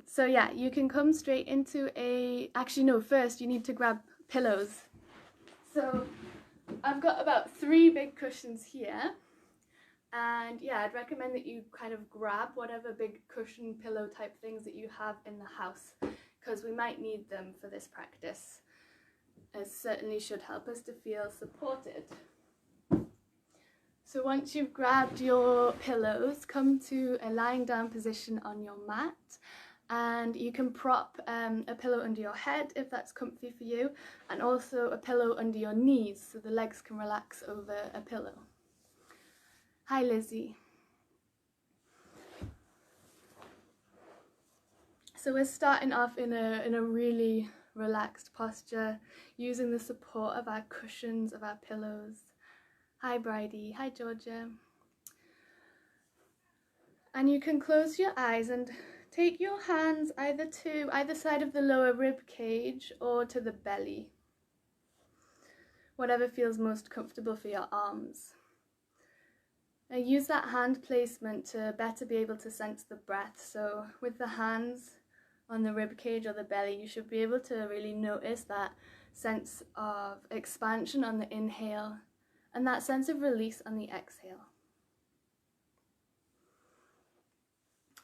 So yeah, you can come straight into actually no, first you need to grab pillows. So I've got about 3 big cushions here, and yeah, I'd recommend that you kind of grab whatever big cushion pillow type things that you have in the house, because we might need them for this practice. It certainly should help us to feel supported. So once you've grabbed your pillows, come to a lying down position on your mat, and you can prop a pillow under your head if that's comfy for you, and also a pillow under your knees so the legs can relax over a pillow. Hi Lizzie. So we're starting off in a really relaxed posture, using the support of our cushions, of our pillows. Hi Bridie, hi Georgia. And you can close your eyes and take your hands either to either side of the lower rib cage or to the belly, whatever feels most comfortable for your arms. Now use that hand placement to better be able to sense the breath. So with the hands on the rib cage or the belly, you should be able to really notice that sense of expansion on the inhale and that sense of release on the exhale.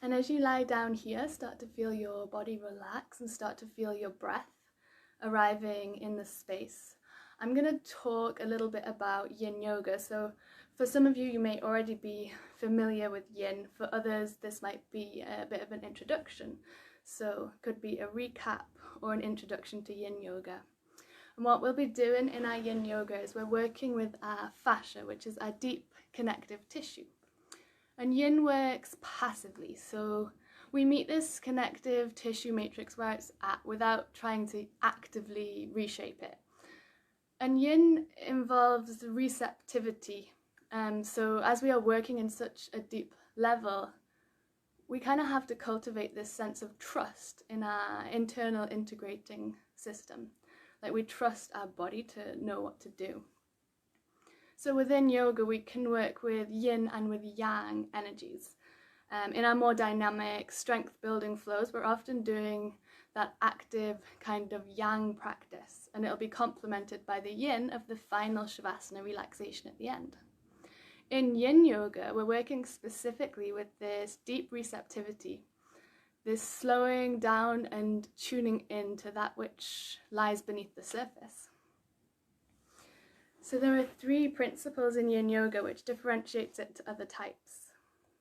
And as you lie down here, start to feel your body relax and start to feel your breath arriving in the space. I'm going to talk a little bit about Yin Yoga. So for some of you, you may already be familiar with Yin. For others, this might be a bit of an introduction. So it could be a recap or an introduction to Yin Yoga. And what we'll be doing in our Yin Yoga is we're working with our fascia, which is our deep connective tissue. And Yin works passively, so we meet this connective tissue matrix where it's at without trying to actively reshape it. And Yin involves receptivity, so as we are working in such a deep level, we kind of have to cultivate this sense of trust in our internal integrating system. Like we trust our body to know what to do. So within yoga, we can work with yin and with yang energies. In our more dynamic, strength-building flows, we're often doing that active kind of yang practice, and it'll be complemented by the yin of the final shavasana relaxation at the end. In Yin Yoga, we're working specifically with this deep receptivity, this slowing down and tuning into that which lies beneath the surface. So there are 3 principles in Yin Yoga which differentiates it to other types.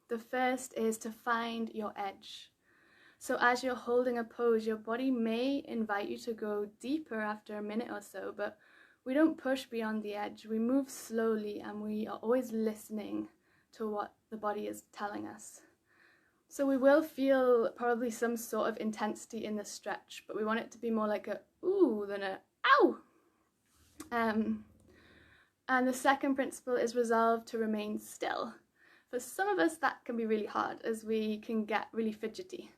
The first is to find your edge. So as you're holding a pose, your body may invite you to go deeper after a minute or so, but we don't push beyond the edge. We move slowly and we are always listening to what the body is telling us. So we will feel probably some sort of intensity in the stretch, but we want it to be more like a ooh than a ow. And the second principle is resolve to remain still. For some of us that can be really hard as we can get really fidgety.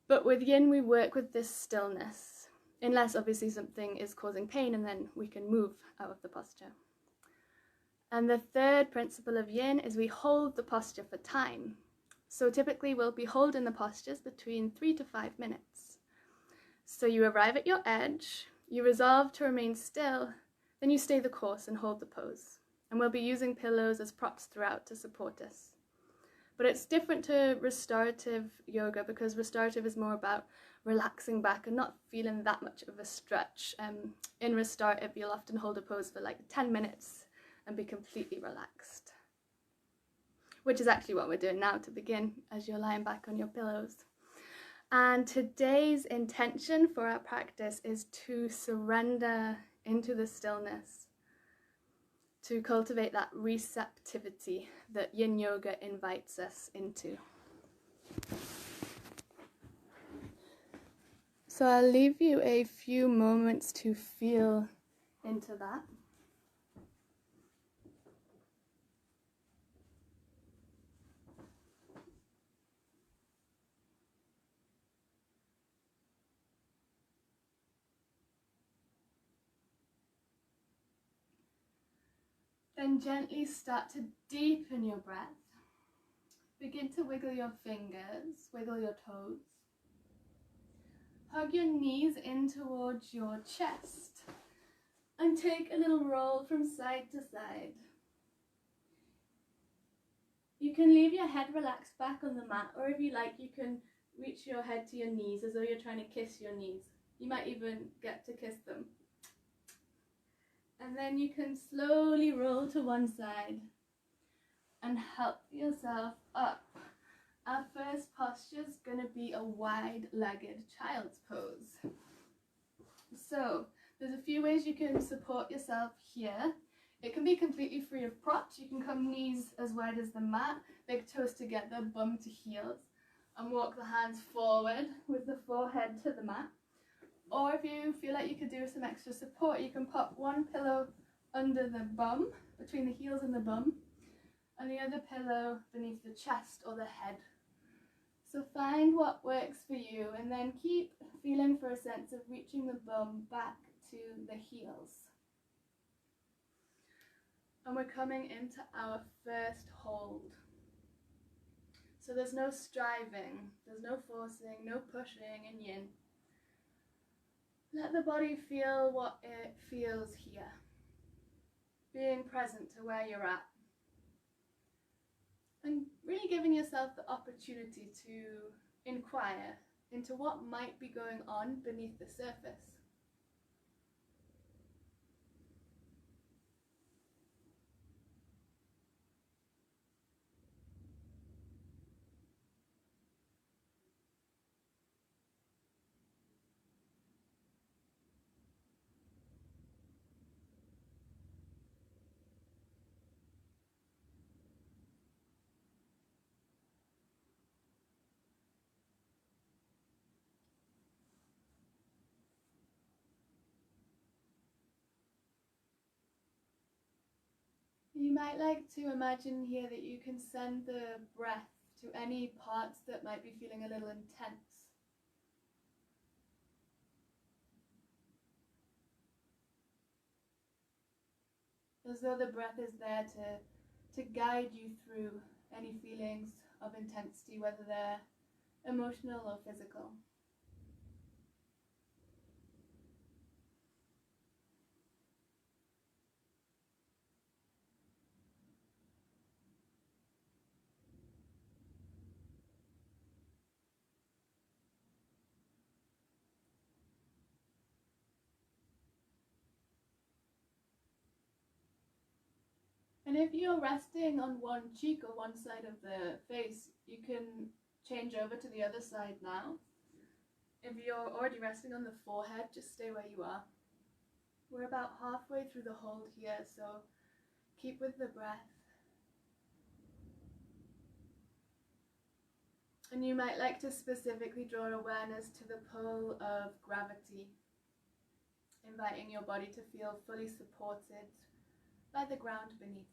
But with Yin we work with this stillness, unless obviously something is causing pain, and then we can move out of the posture. And the third principle of Yin is we hold the posture for time. So typically we'll be holding the postures between 3 to 5 minutes. So you arrive at your edge, you resolve to remain still, then you stay the course and hold the pose. And we'll be using pillows as props throughout to support us. But it's different to restorative yoga, because restorative is more about relaxing back and not feeling that much of a stretch. In restorative, you'll often hold a pose for like 10 minutes and be completely relaxed. Which is actually what we're doing now to begin, as you're lying back on your pillows. And today's intention for our practice is to surrender into the stillness, to cultivate that receptivity that Yin Yoga invites us into. So I'll leave you a few moments to feel into that. Then gently start to deepen your breath, Begin to wiggle your fingers, wiggle your toes. Hug your knees in towards your chest and take a little roll from side to side. You can leave your head relaxed back on the mat, or if you like, you can reach your head to your knees as though you're trying to kiss your knees. You might even get to kiss them. And then you can slowly roll to one side and help yourself up. Our first posture is going to be a wide-legged child's pose. So there's a few ways you can support yourself here. It can be completely free of props. You can come knees as wide as the mat, big toes together, bum to heels, and walk the hands forward with the forehead to the mat. Or if you feel like you could do some extra support, you can pop one pillow under the bum, between the heels and the bum, and the other pillow beneath the chest or the head. So find what works for you, and then keep feeling for a sense of reaching the bum back to the heels. And we're coming into our first hold. So there's no striving, there's no forcing, no pushing in yin. Let the body feel what it feels here. Being present to where you're at. And really giving yourself the opportunity to inquire into what might be going on beneath the surface. You might like to imagine here that you can send the breath to any parts that might be feeling a little intense. As though the breath is there to guide you through any feelings of intensity, whether they're emotional or physical. And if you're resting on one cheek or one side of the face, you can change over to the other side now. If you're already resting on the forehead, just stay where you are. We're about halfway through the hold here, so keep with the breath. And you might like to specifically draw awareness to the pull of gravity, inviting your body to feel fully supported by the ground beneath.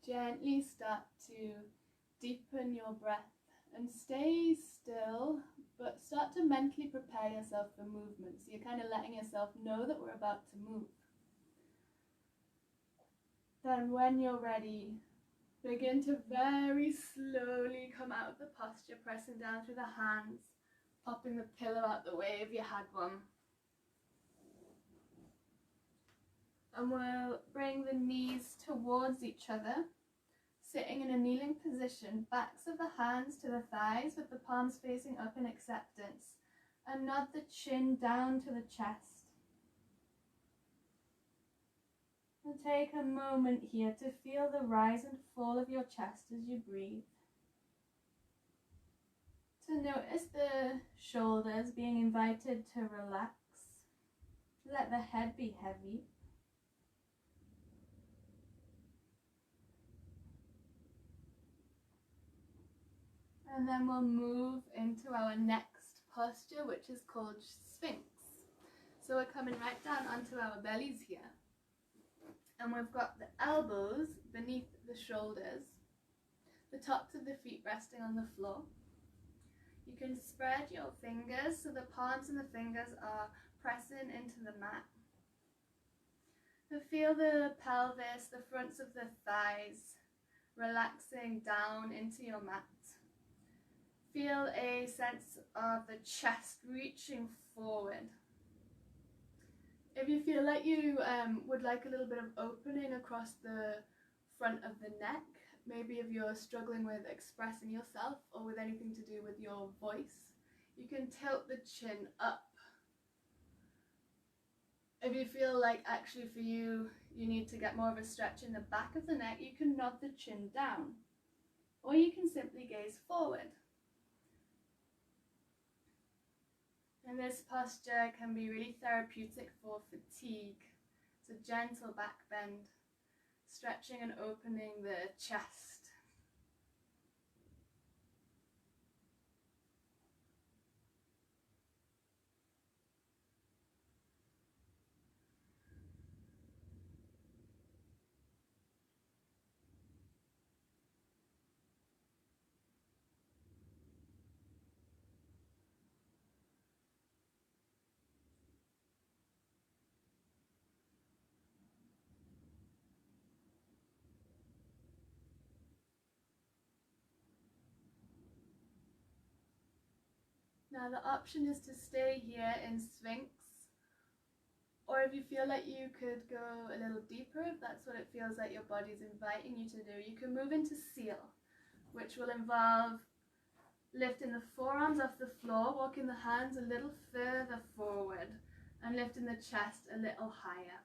Gently start to deepen your breath and stay still, but start to mentally prepare yourself for movement. So you're kind of letting yourself know that we're about to move. Then when you're ready, begin to very slowly come out of the posture, pressing down through the hands, popping the pillow out the way if you had one. And we'll bring the knees towards each other, sitting in a kneeling position, backs of the hands to the thighs with the palms facing up in acceptance, and nod the chin down to the chest. And take a moment here to feel the rise and fall of your chest as you breathe. To notice the shoulders being invited to relax. Let the head be heavy. And then we'll move into our next posture, which is called Sphinx. So we're coming right down onto our bellies here. And we've got the elbows beneath the shoulders, the tops of the feet resting on the floor. You can spread your fingers so the palms and the fingers are pressing into the mat. And feel the pelvis, the fronts of the thighs, relaxing down into your mat. Feel a sense of the chest reaching forward. If you feel like you would like a little bit of opening across the front of the neck, maybe if you're struggling with expressing yourself or with anything to do with your voice, you can tilt the chin up. If you feel like actually for you, you need to get more of a stretch in the back of the neck, you can nod the chin down, or you can simply gaze forward. And this posture can be really therapeutic for fatigue. It's a gentle back bend, stretching and opening the chest. Now the option is to stay here in Sphinx, or if you feel like you could go a little deeper, if that's what it feels like your body's inviting you to do, you can move into Seal, which will involve lifting the forearms off the floor, walking the hands a little further forward, and lifting the chest a little higher.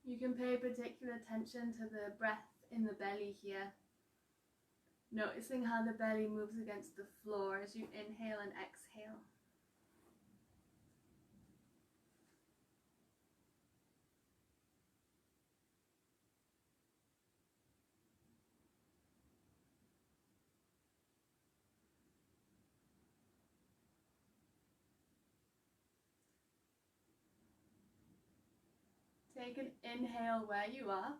You can pay particular attention to the breath in the belly here, noticing how the belly moves against the floor as you inhale and exhale. Take an inhale where you are.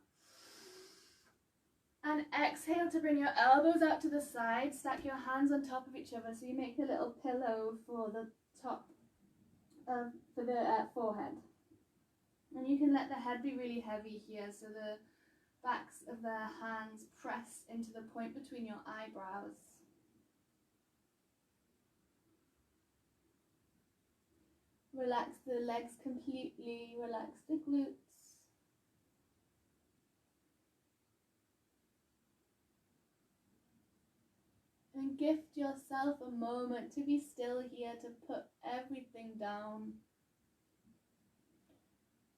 And exhale to bring your elbows out to the side. Stack your hands on top of each other so you make a little pillow for the top of the forehead. And you can let the head be really heavy here so the backs of the hands press into the point between your eyebrows. Relax the legs completely, relax the glutes. And gift yourself a moment to be still here, to put everything down,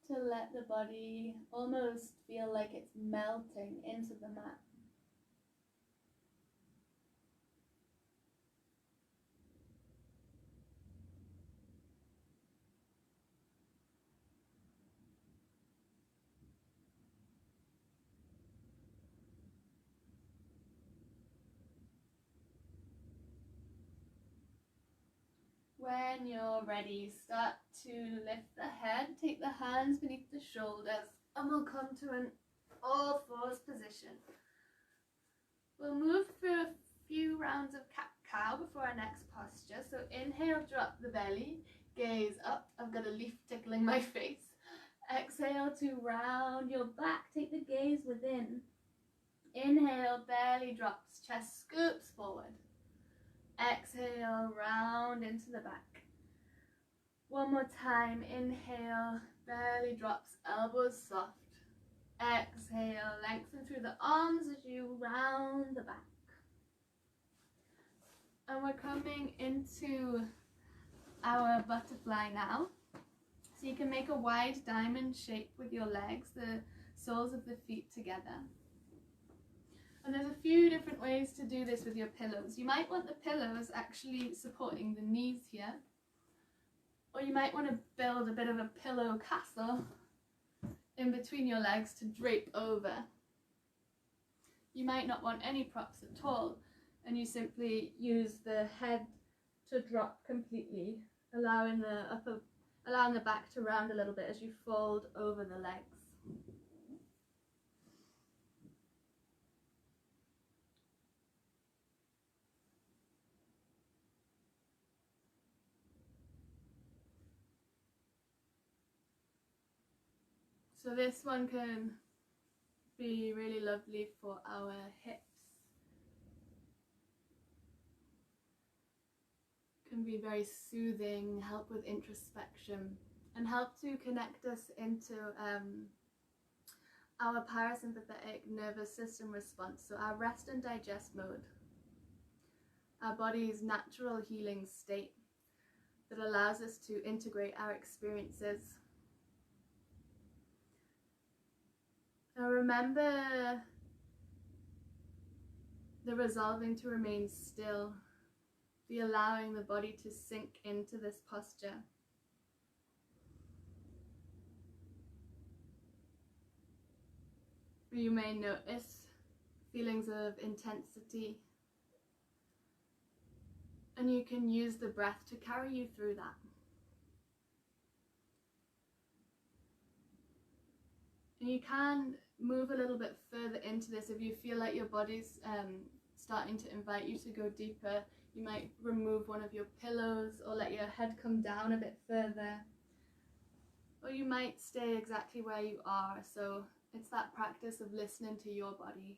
to let the body almost feel like it's melting into the mat. When you're ready, start to lift the head, take the hands beneath the shoulders, and we'll come to an all fours position. We'll move through a few rounds of cat-cow before our next posture. So inhale, drop the belly, gaze up. I've got a leaf tickling my face. Exhale to round your back, take the gaze within. Inhale, belly drops, chest scoops forward. Exhale, round into the back. One more time, inhale, belly drops, elbows soft. Exhale, lengthen through the arms as you round the back. And we're coming into our butterfly now. So you can make a wide diamond shape with your legs, the soles of the feet together. And there's a few different ways to do this with your pillows. You might want the pillows actually supporting the knees here. Or you might want to build a bit of a pillow castle in between your legs to drape over. You might not want any props at all, and you simply use the head to drop completely, allowing the back to round a little bit as you fold over the legs. So this one can be really lovely for our hips. Can be very soothing, help with introspection, and help to connect us into our parasympathetic nervous system response, so our rest and digest mode, our body's natural healing state that allows us to integrate our experiences. Now remember the resolving to remain still, the allowing the body to sink into this posture. You may notice feelings of intensity, and you can use the breath to carry you through that. And you can move a little bit further into this if you feel like your body's starting to invite you to go deeper. You might remove one of your pillows or let your head come down a bit further. Or you might stay exactly where you are. So it's that practice of listening to your body.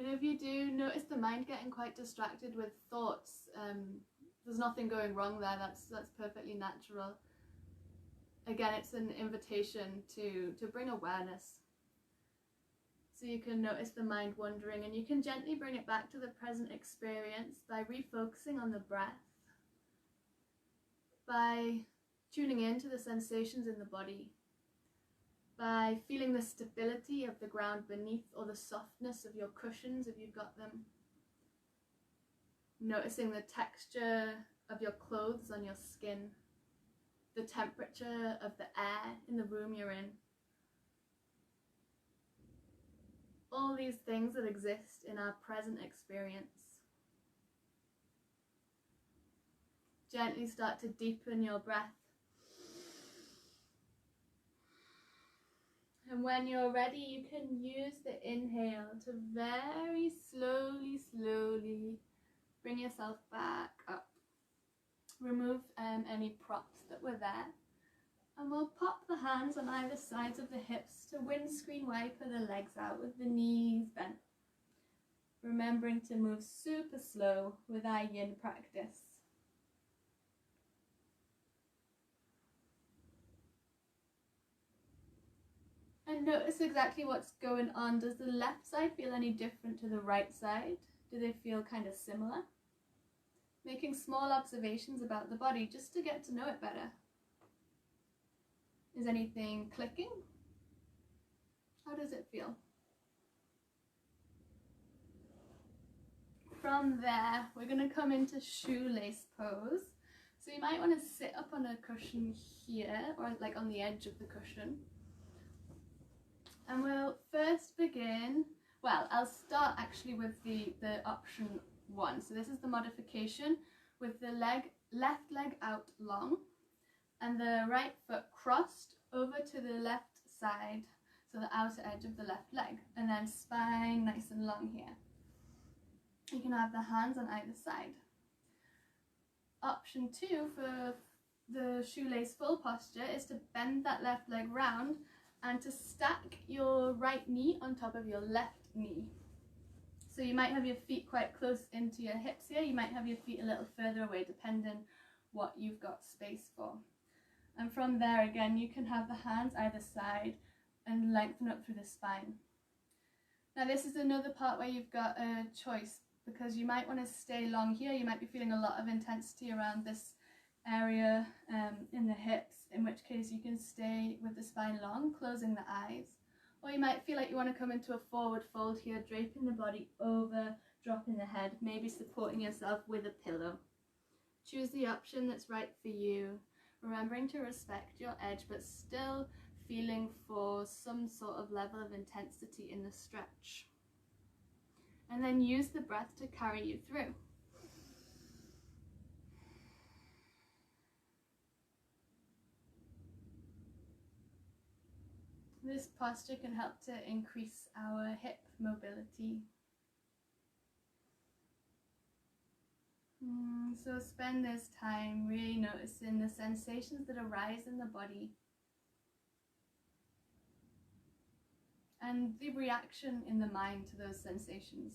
And if you do notice the mind getting quite distracted with thoughts, there's nothing going wrong there. That's perfectly natural. Again, it's an invitation to bring awareness. So you can notice the mind wandering, and you can gently bring it back to the present experience by refocusing on the breath, by tuning in to the sensations in the body, by feeling the stability of the ground beneath or the softness of your cushions if you've got them. Noticing the texture of your clothes on your skin, the temperature of the air in the room you're in. All these things that exist in our present experience. Gently start to deepen your breath. And when you're ready, you can use the inhale to very slowly bring yourself back up. Remove any props that were there. And we'll pop the hands on either sides of the hips to windscreen wiper the legs out with the knees bent. Remembering to move super slow with our yin practice. And notice exactly what's going on. Does the left side feel any different to the right side? Do they feel kind of similar? Making small observations about the body just to get to know it better. Is anything clicking? How does it feel? From there, we're going to come into shoelace pose. So you might want to sit up on a cushion here, or like on the edge of the cushion. And we'll first begin, well, I'll start actually with the option 1. So this is the modification with the left leg out long and the right foot crossed over to the left side, so the outer edge of the left leg, and then spine nice and long here. You can have the hands on either side. Option 2 for the shoelace full posture is to bend that left leg round and to stack your right knee on top of your left knee. So you might have your feet quite close into your hips here, you might have your feet a little further away depending what you've got space for. And from there again you can have the hands either side and lengthen up through the spine. Now this is another part where you've got a choice, because you might want to stay long here, you might be feeling a lot of intensity around this area in the hips, in which case you can stay with the spine long, closing the eyes. Or you might feel like you want to come into a forward fold here, draping the body over, dropping the head, maybe supporting yourself with a pillow. Choose the option that's right for you, remembering to respect your edge but still feeling for some sort of level of intensity in the stretch. And then use the breath to carry you through. This posture can help to increase our hip mobility. So spend this time really noticing the sensations that arise in the body and the reaction in the mind to those sensations.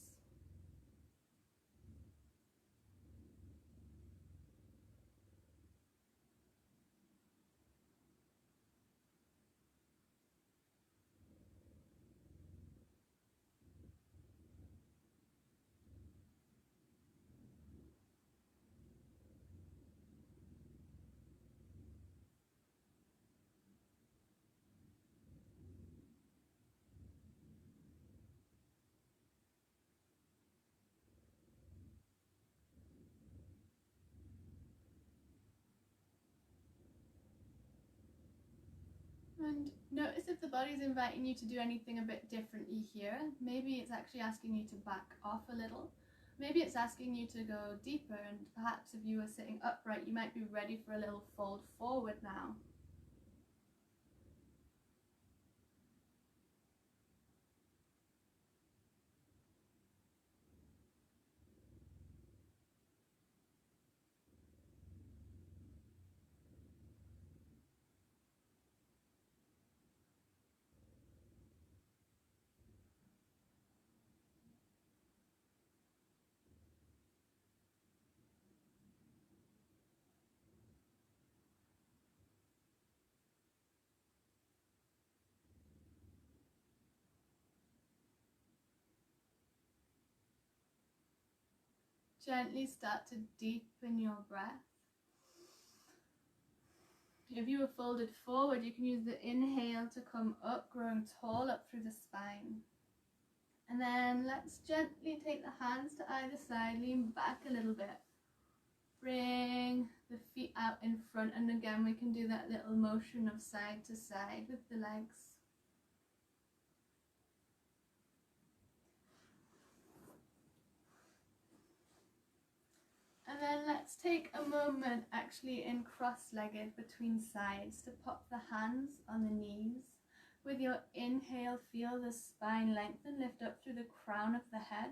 And notice if the body's inviting you to do anything a bit differently here. Maybe it's actually asking you to back off a little. Maybe it's asking you to go deeper, and perhaps if you were sitting upright, you might be ready for a little fold forward now. Gently start to deepen your breath. If you were folded forward, you can use the inhale to come up, growing tall up through the spine. And then let's gently take the hands to either side, lean back a little bit. Bring the feet out in front, and again we can do that little motion of side to side with the legs. And then let's take a moment actually in cross-legged between sides to pop the hands on the knees. With your inhale, feel the spine lengthen, lift up through the crown of the head.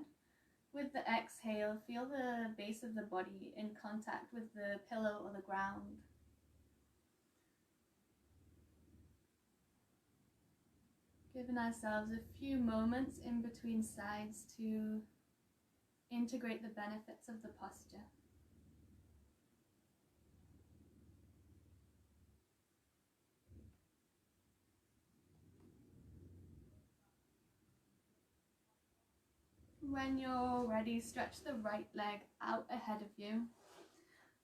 With the exhale, feel the base of the body in contact with the pillow or the ground. Giving ourselves a few moments in between sides to integrate the benefits of the posture. When you're ready, stretch the right leg out ahead of you.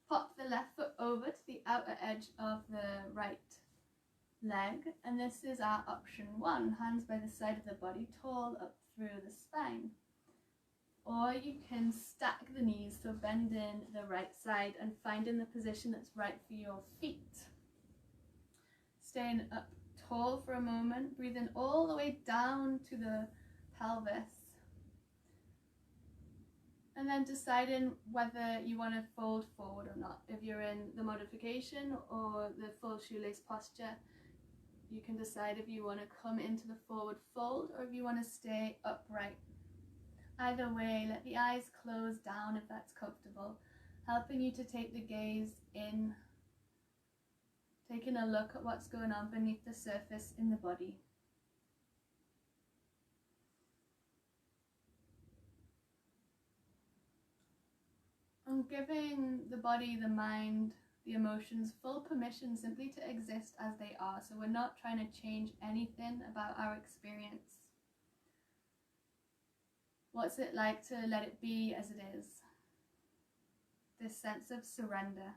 Pop the left foot over to the outer edge of the right leg, and this is our option 1, hands by the side of the body, tall up through the spine. Or you can stack the knees, so bend in the right side and find in the position that's right for your feet. Staying up tall for a moment, breathing all the way down to the pelvis. And then deciding whether you want to fold forward or not. If you're in the modification or the full shoelace posture, you can decide if you want to come into the forward fold or if you want to stay upright. Either way, let the eyes close down if that's comfortable, helping you to take the gaze in, taking a look at what's going on beneath the surface in the body. And giving the body, the mind, the emotions full permission simply to exist as they are. So we're not trying to change anything about our experience. What's it like to let it be as it is? This sense of surrender.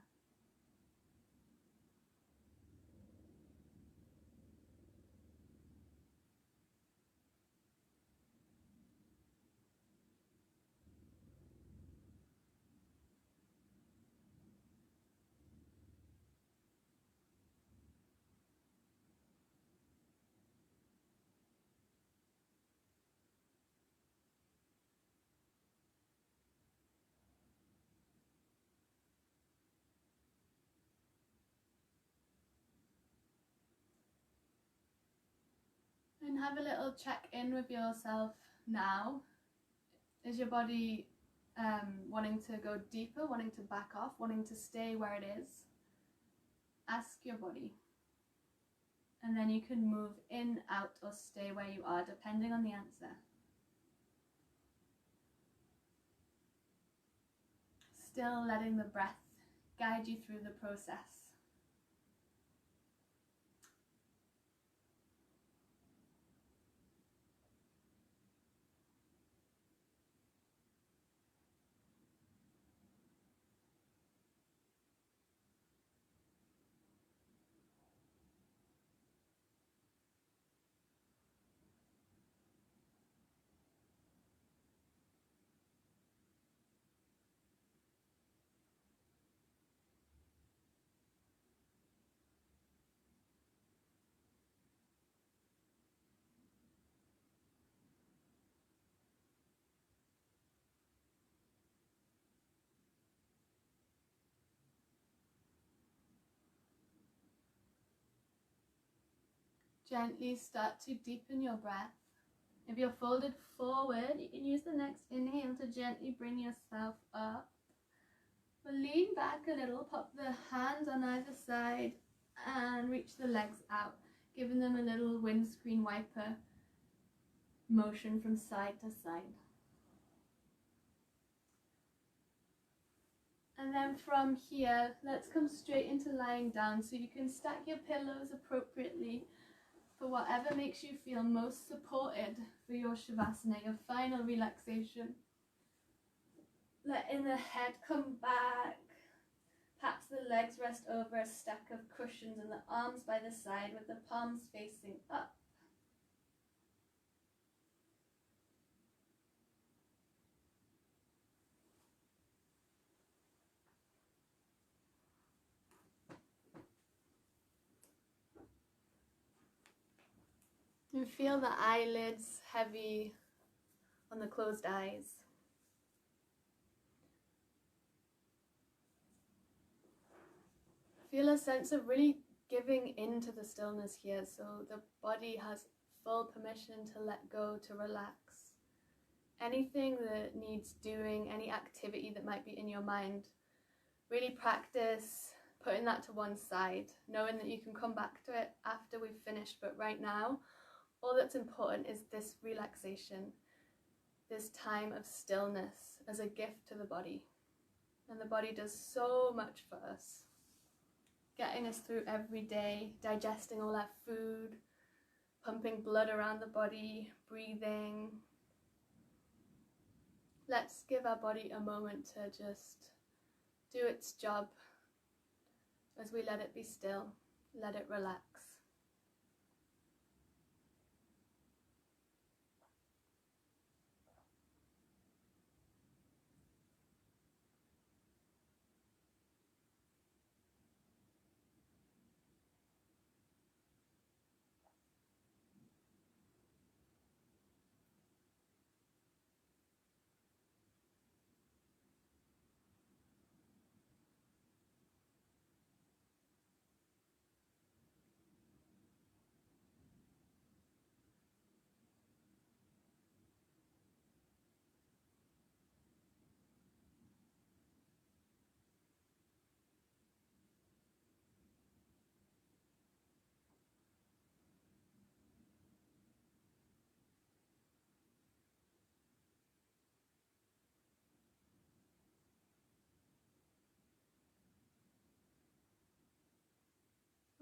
And have a little check in with yourself now. Is your body wanting to go deeper, wanting to back off, wanting to stay where it is? Ask your body. And then you can move in, out, or stay where you are, depending on the answer. Still letting the breath guide you through the process. Gently start to deepen your breath. If you're folded forward, you can use the next inhale to gently bring yourself up. But lean back a little, pop the hands on either side and reach the legs out, giving them a little windscreen wiper motion from side to side. And then from here, let's come straight into lying down, so you can stack your pillows appropriately for whatever makes you feel most supported for your shavasana, your final relaxation. Letting the head come back, perhaps the legs rest over a stack of cushions and the arms by the side with the palms facing up. And feel the eyelids heavy on the closed eyes. Feel a sense of really giving into the stillness here, so the body has full permission to let go, to relax. Anything that needs doing, any activity that might be in your mind, really practice putting that to one side, knowing that you can come back to it after we've finished. But right now, all that's important is this relaxation, this time of stillness as a gift to the body. And the body does so much for us, getting us through every day, digesting all our food, pumping blood around the body, breathing. Let's give our body a moment to just do its job as we let it be still, let it relax.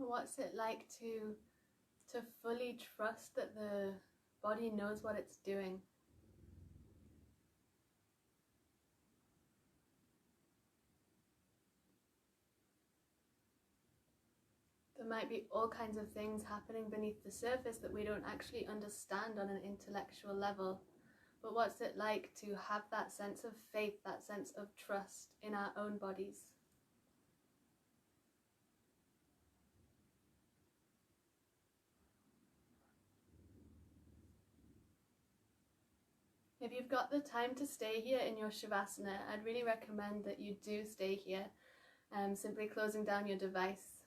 What's it like to fully trust that the body knows what it's doing? There might be all kinds of things happening beneath the surface that we don't actually understand on an intellectual level. But what's it like to have that sense of faith, that sense of trust in our own bodies? If you've got the time to stay here in your shavasana, I'd really recommend that you do stay here, simply closing down your device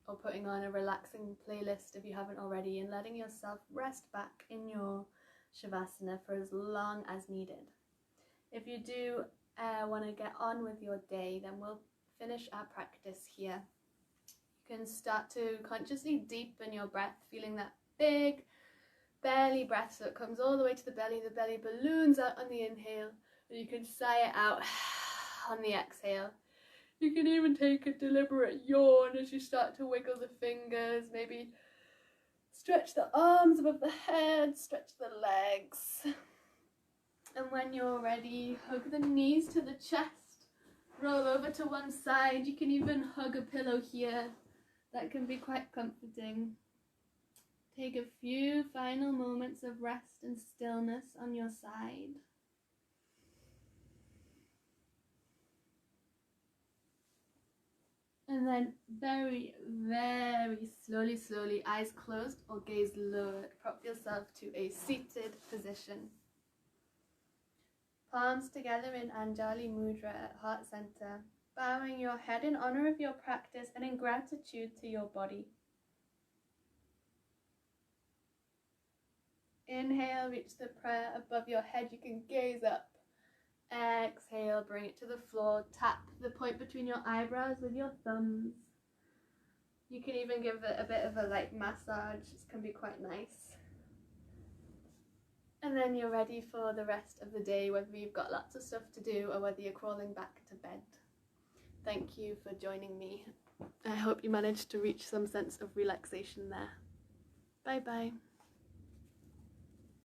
or putting on a relaxing playlist if you haven't already, and letting yourself rest back in your shavasana for as long as needed. If you do want to get on with your day, then we'll finish our practice here. You can start to consciously deepen your breath, feeling that big belly breath, so it comes all the way to the belly balloons out on the inhale, and you can sigh it out on the exhale. You can even take a deliberate yawn as you start to wiggle the fingers, maybe stretch the arms above the head, stretch the legs. And when you're ready, hug the knees to the chest, roll over to one side. You can even hug a pillow here. That can be quite comforting. Take a few final moments of rest and stillness on your side. And then very, very slowly, eyes closed or gaze lowered, prop yourself to a seated position. Palms together in Anjali Mudra at heart center, bowing your head in honor of your practice and in gratitude to your body. Inhale, reach the prayer above your head. You can gaze up. Exhale, bring it to the floor. Tap the point between your eyebrows with your thumbs. You can even give it a bit of a light massage. It can be quite nice. And then you're ready for the rest of the day, whether you've got lots of stuff to do or whether you're crawling back to bed. Thank you for joining me. I hope you managed to reach some sense of relaxation there. Bye bye.